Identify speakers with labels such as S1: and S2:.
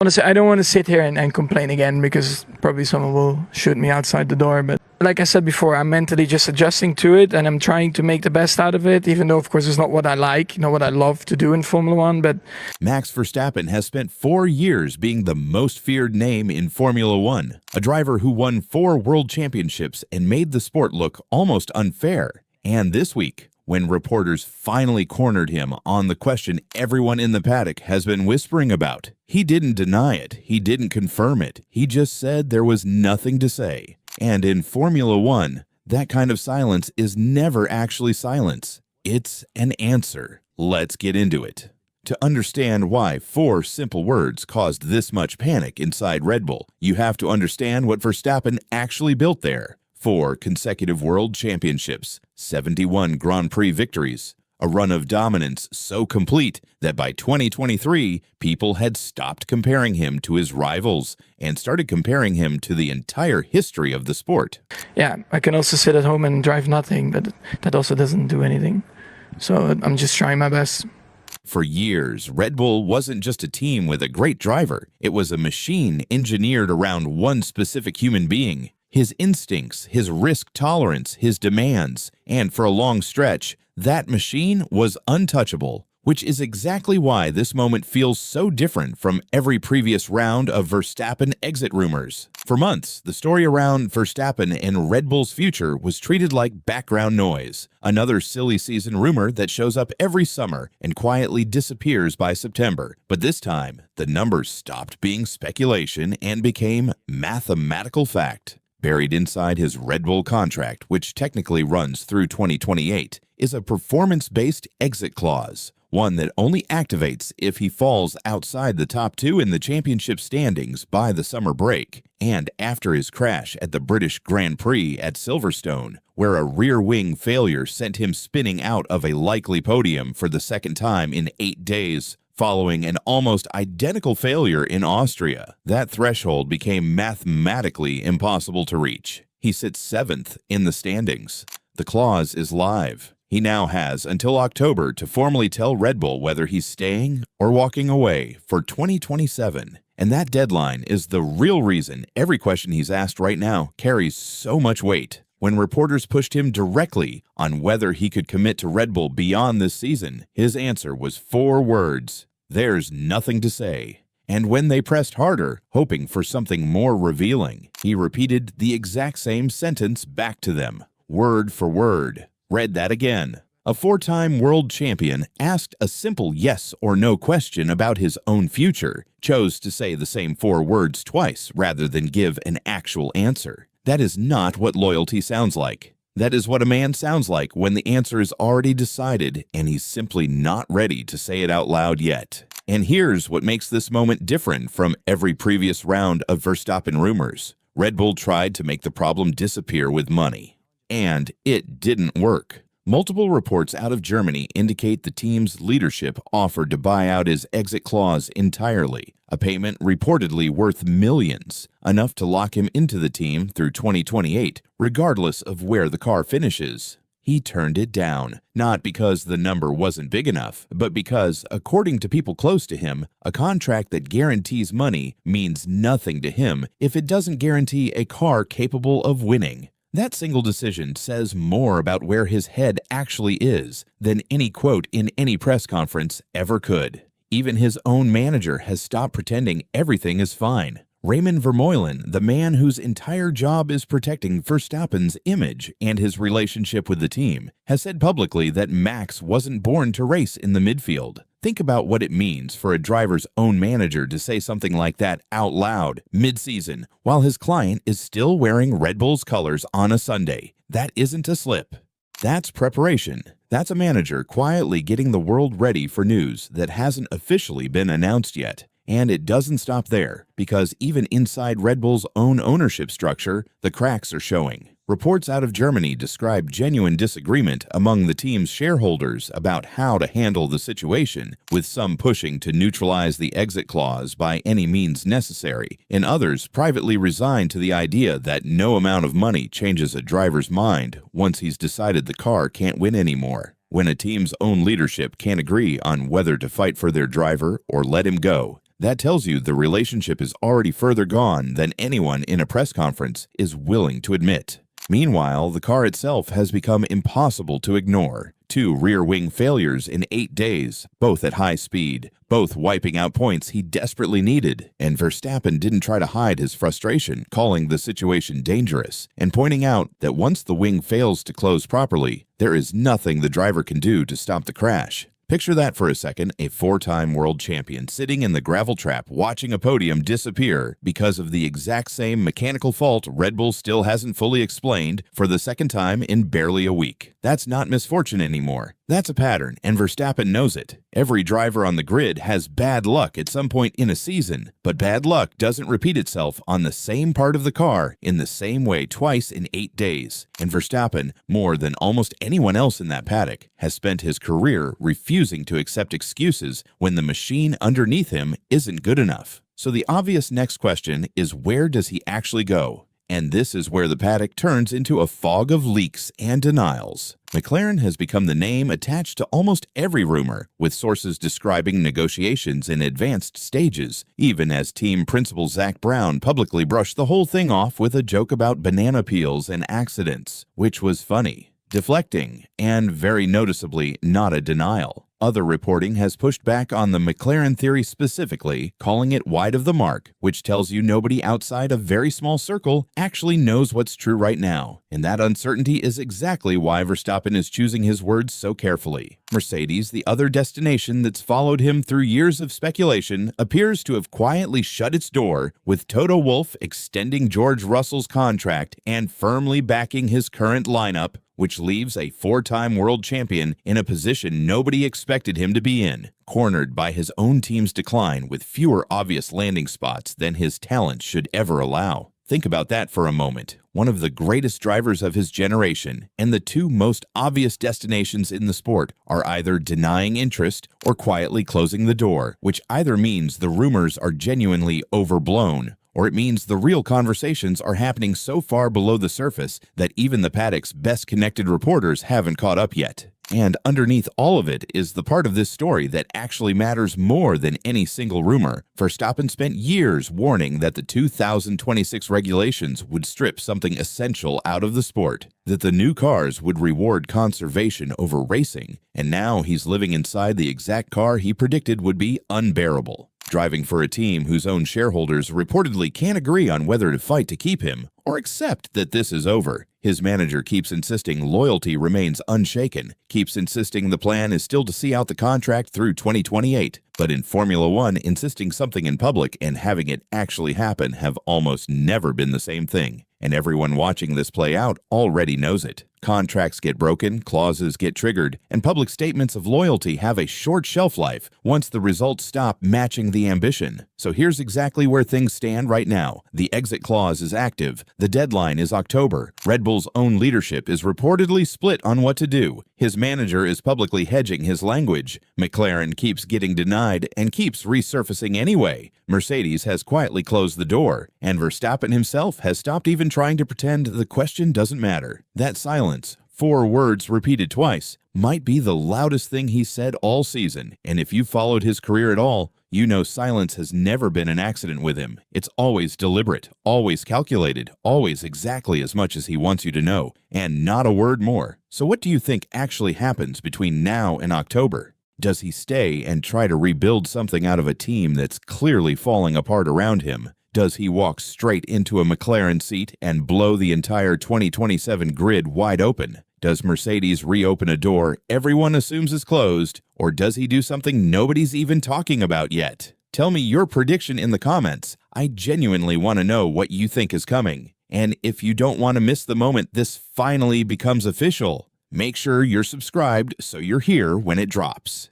S1: Honestly, I don't want to sit here and complain again because probably someone will shoot me outside the door. But like I said before, I'm mentally just adjusting to it and I'm trying to make the best out of it, even though, of course, it's not what I like, what I love to do in Formula One. But
S2: Max Verstappen has spent 4 years being the most feared name in Formula One, a driver who won 4 world championships and made the sport look almost unfair. And this week, when reporters finally cornered him on the question everyone in the paddock has been whispering about, he didn't deny it, he didn't confirm it, he just said there was nothing to say. And in Formula One, that kind of silence is never actually silence. It's an answer. Let's get into it. To understand why 4 simple words caused this much panic inside Red Bull, you have to understand what Verstappen actually built there. 4 consecutive world championships, 71 Grand Prix victories, a run of dominance so complete that by 2023, people had stopped comparing him to his rivals and started comparing him to the entire history of the sport.
S1: yeah, I can also sit at home and drive nothing, but that also doesn't do anything. So I'm just trying my best.
S2: For years, Red Bull wasn't just a team with a great driver. It was a machine engineered around one specific human being. His instincts, his risk tolerance, his demands, and for a long stretch, that machine was untouchable, which is exactly why this moment feels so different from every previous round of Verstappen exit rumors. For months, the story around Verstappen and Red Bull's future was treated like background noise, another silly season rumor that shows up every summer and quietly disappears by September. But this time, the numbers stopped being speculation and became mathematical fact. Buried inside his Red Bull contract, which technically runs through 2028, is a performance-based exit clause, one that only activates if he falls outside the top 2 in the championship standings by the summer break, and after his crash at the British Grand Prix at Silverstone, where a rear-wing failure sent him spinning out of a likely podium for the second time in 8 days. Following an almost identical failure in Austria, that threshold became mathematically impossible to reach. He sits 7th in the standings. The clause is live. He now has until October to formally tell Red Bull whether he's staying or walking away for 2027. And that deadline is the real reason every question he's asked right now carries so much weight. When reporters pushed him directly on whether he could commit to Red Bull beyond this season, his answer was 4 words: "There's nothing to say." And when they pressed harder, hoping for something more revealing, he repeated the exact same sentence back to them, word for word. Read that again. A 4-time world champion asked a simple yes or no question about his own future, chose to say the same 4 words twice rather than give an actual answer. That is not what loyalty sounds like. That is what a man sounds like when the answer is already decided and he's simply not ready to say it out loud yet. And here's what makes this moment different from every previous round of Verstappen rumors. Red Bull tried to make the problem disappear with money, and it didn't work. Multiple reports out of Germany indicate the team's leadership offered to buy out his exit clause entirely, a payment reportedly worth millions, enough to lock him into the team through 2028, regardless of where the car finishes. He turned it down, not because the number wasn't big enough, but because, according to people close to him, a contract that guarantees money means nothing to him if it doesn't guarantee a car capable of winning. That single decision says more about where his head actually is than any quote in any press conference ever could. Even his own manager has stopped pretending everything is fine. Raymond Vermeulen, the man whose entire job is protecting Verstappen's image and his relationship with the team, has said publicly that Max wasn't born to race in the midfield. Think about what it means for a driver's own manager to say something like that out loud, mid-season, while his client is still wearing Red Bull's colors on a Sunday. That isn't a slip. That's preparation. That's a manager quietly getting the world ready for news that hasn't officially been announced yet. And it doesn't stop there, because even inside Red Bull's own ownership structure, the cracks are showing. Reports out of Germany describe genuine disagreement among the team's shareholders about how to handle the situation, with some pushing to neutralize the exit clause by any means necessary, and others privately resigned to the idea that no amount of money changes a driver's mind once he's decided the car can't win anymore. When a team's own leadership can't agree on whether to fight for their driver or let him go, That tells you the relationship is already further gone than anyone in a press conference is willing to admit. Meanwhile, the car itself has become impossible to ignore. 2 rear wing failures in 8 days, both at high speed, both wiping out points he desperately needed. And Verstappen didn't try to hide his frustration, calling the situation dangerous, and pointing out that once the wing fails to close properly, there is nothing the driver can do to stop the crash. Picture that for a second, a 4-time world champion sitting in the gravel trap watching a podium disappear because of the exact same mechanical fault Red Bull still hasn't fully explained for the second time in barely a week. That's not misfortune anymore. That's a pattern, and Verstappen knows it. Every driver on the grid has bad luck at some point in a season, but bad luck doesn't repeat itself on the same part of the car in the same way twice in 8 days. And Verstappen, more than almost anyone else in that paddock, has spent his career refusing to accept excuses when the machine underneath him isn't good enough. So the obvious next question is, where does he actually go? And this is where the paddock turns into a fog of leaks and denials. McLaren has become the name attached to almost every rumor, with sources describing negotiations in advanced stages, even as team principal Zak Brown publicly brushed the whole thing off with a joke about banana peels and accidents, which was funny, deflecting, and very noticeably not a denial. Other reporting has pushed back on the McLaren theory specifically, calling it wide of the mark, which tells you nobody outside a very small circle actually knows what's true right now. And that uncertainty is exactly why Verstappen is choosing his words so carefully. Mercedes, the other destination that's followed him through years of speculation, appears to have quietly shut its door, with Toto Wolff extending George Russell's contract and firmly backing his current lineup, which leaves a 4-time world champion in a position nobody expected him to be in, cornered by his own team's decline with fewer obvious landing spots than his talent should ever allow. Think about that for a moment. One of the greatest drivers of his generation, and the 2 most obvious destinations in the sport are either denying interest or quietly closing the door, which either means the rumors are genuinely overblown, or it means the real conversations are happening so far below the surface that even the paddock's best-connected reporters haven't caught up yet. And underneath all of it is the part of this story that actually matters more than any single rumor. Verstappen spent years warning that the 2026 regulations would strip something essential out of the sport, that the new cars would reward conservation over racing, and now he's living inside the exact car he predicted would be unbearable. Driving for a team whose own shareholders reportedly can't agree on whether to fight to keep him or accept that this is over. His manager keeps insisting loyalty remains unshaken, keeps insisting the plan is still to see out the contract through 2028. But in Formula One, insisting something in public and having it actually happen have almost never been the same thing. And everyone watching this play out already knows it. Contracts get broken, clauses get triggered, and public statements of loyalty have a short shelf life once the results stop matching the ambition. So here's exactly where things stand right now. The exit clause is active. The deadline is October. Red Bull's own leadership is reportedly split on what to do. His manager is publicly hedging his language. McLaren keeps getting denied and keeps resurfacing anyway. Mercedes has quietly closed the door, and Verstappen himself has stopped even trying to pretend the question doesn't matter. That silence, 4 words repeated twice, might be the loudest thing he's said all season. And if you've followed his career at all, you know silence has never been an accident with him. It's always deliberate, always calculated, always exactly as much as he wants you to know, and not a word more. So what do you think actually happens between now and October? Does he stay and try to rebuild something out of a team that's clearly falling apart around him? Does he walk straight into a McLaren seat and blow the entire 2027 grid wide open? Does Mercedes reopen a door everyone assumes is closed, or does he do something nobody's even talking about yet? Tell me your prediction in the comments. I genuinely want to know what you think is coming. And if you don't want to miss the moment this finally becomes official, make sure you're subscribed so you're here when it drops.